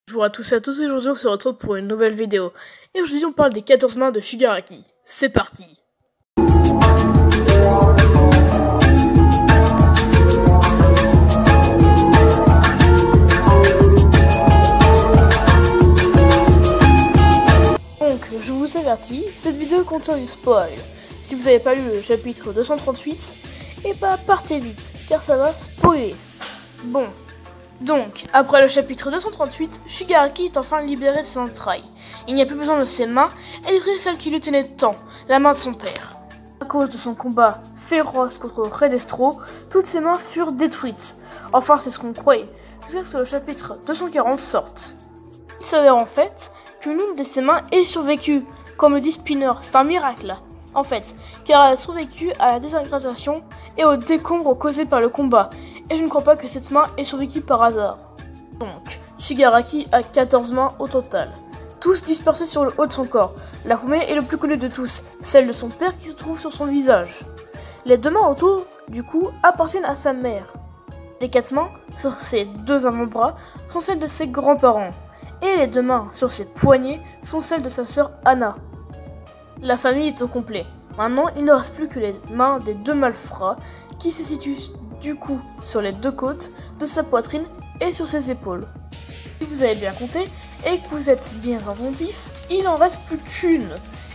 Bonjour à tous et à tous, aujourd'hui on se retrouve pour une nouvelle vidéo. Et aujourd'hui on parle des 14 mains de Shigaraki. C'est parti. Donc, je vous avertis, cette vidéo contient du spoil. Si vous n'avez pas lu le chapitre 238, et bah partez vite, car ça va spoiler. Bon. Donc, après le chapitre 238, Shigaraki est enfin libéré de ses entrailles. Il n'y a plus besoin de ses mains, et livrer celle qui lui tenait tant, la main de son père. À cause de son combat féroce contre Redestro, toutes ses mains furent détruites. Enfin, c'est ce qu'on croyait, jusqu'à ce que le chapitre 240 sorte. Il s'avère en fait qu'une de ses mains ait survécu. Comme le dit Spinner, c'est un miracle. En fait, car elle a survécu à la désintégration et au décombre causé par le combat. Et je ne crois pas que cette main ait survécu par hasard. Donc, Shigaraki a 14 mains au total, tous dispersés sur le haut de son corps. La première est le plus connu de tous, celle de son père qui se trouve sur son visage. Les deux mains autour du cou appartiennent à sa mère. Les 4 mains sur ses 2 avant-bras sont celles de ses grands-parents. Et les 2 mains sur ses poignets sont celles de sa sœur Anna. La famille est au complet. Maintenant, il ne reste plus que les mains des 2 malfrats qui se situent du coup sur les 2 côtes de sa poitrine et sur ses épaules. Si vous avez bien compté et que vous êtes bien attentif, il en reste plus qu'une.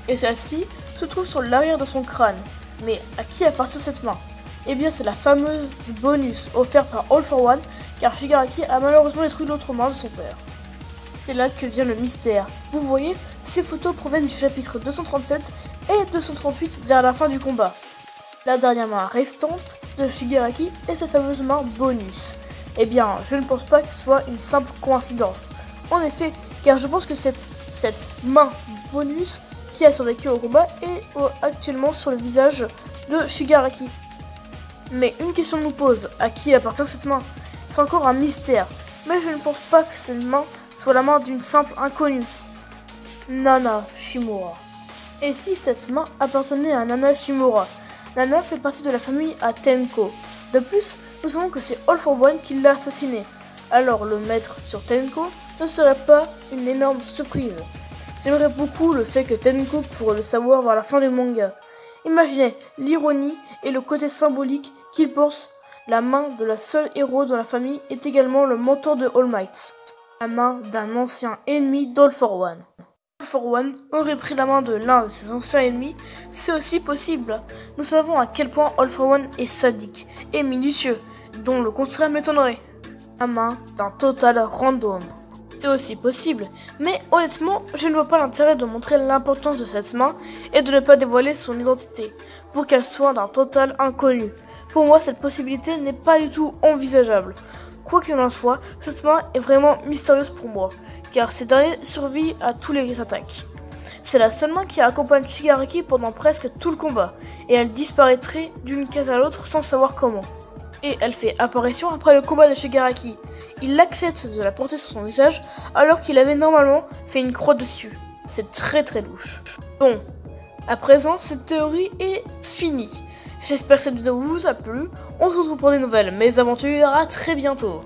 Et celle-ci se trouve sur l'arrière de son crâne. Mais à qui appartient cette main? Eh bien c'est la fameuse bonus offerte par All for One, car Shigaraki a malheureusement détruit l'autre main de son père. C'est là que vient le mystère. Vous voyez, ces photos proviennent du chapitre 237 et 238 vers la fin du combat. La dernière main restante de Shigaraki est cette fameuse main bonus. Eh bien, je ne pense pas que ce soit une simple coïncidence. En effet, car je pense que cette main bonus qui a survécu au combat est actuellement sur le visage de Shigaraki. Mais une question nous pose, à qui appartient cette main? C'est encore un mystère, mais je ne pense pas que cette main soit la main d'une simple inconnue. Nana Shimura. Et si cette main appartenait à Nana Shimura? Nana fait partie de la famille à Tenko. De plus, nous savons que c'est All for One qui l'a assassiné. Alors le mettre sur Tenko ne serait pas une énorme surprise. J'aimerais beaucoup le fait que Tenko pourrait le savoir vers la fin du manga. Imaginez l'ironie et le côté symbolique qu'il pense. La main de la seule héros dans la famille est également le mentor de All Might. La main d'un ancien ennemi d'All for One. All for One aurait pris la main de l'un de ses anciens ennemis, c'est aussi possible. Nous savons à quel point All for One est sadique et minutieux, dont le contraire m'étonnerait. La main d'un total random. C'est aussi possible, mais honnêtement, je ne vois pas l'intérêt de montrer l'importance de cette main et de ne pas dévoiler son identité, pour qu'elle soit d'un total inconnu. Pour moi, cette possibilité n'est pas du tout envisageable. Quoi qu'il en soit, cette main est vraiment mystérieuse pour moi, car cette dernière survit à tous les attaques. C'est la seule main qui accompagne Shigaraki pendant presque tout le combat, et elle disparaîtrait d'une case à l'autre sans savoir comment. Et elle fait apparition après le combat de Shigaraki. Il accepte de la porter sur son visage, alors qu'il avait normalement fait une croix dessus. C'est très louche. Bon, à présent, cette théorie est finie. J'espère que cette vidéo vous a plu. On se retrouve pour des nouvelles mésaventures à très bientôt.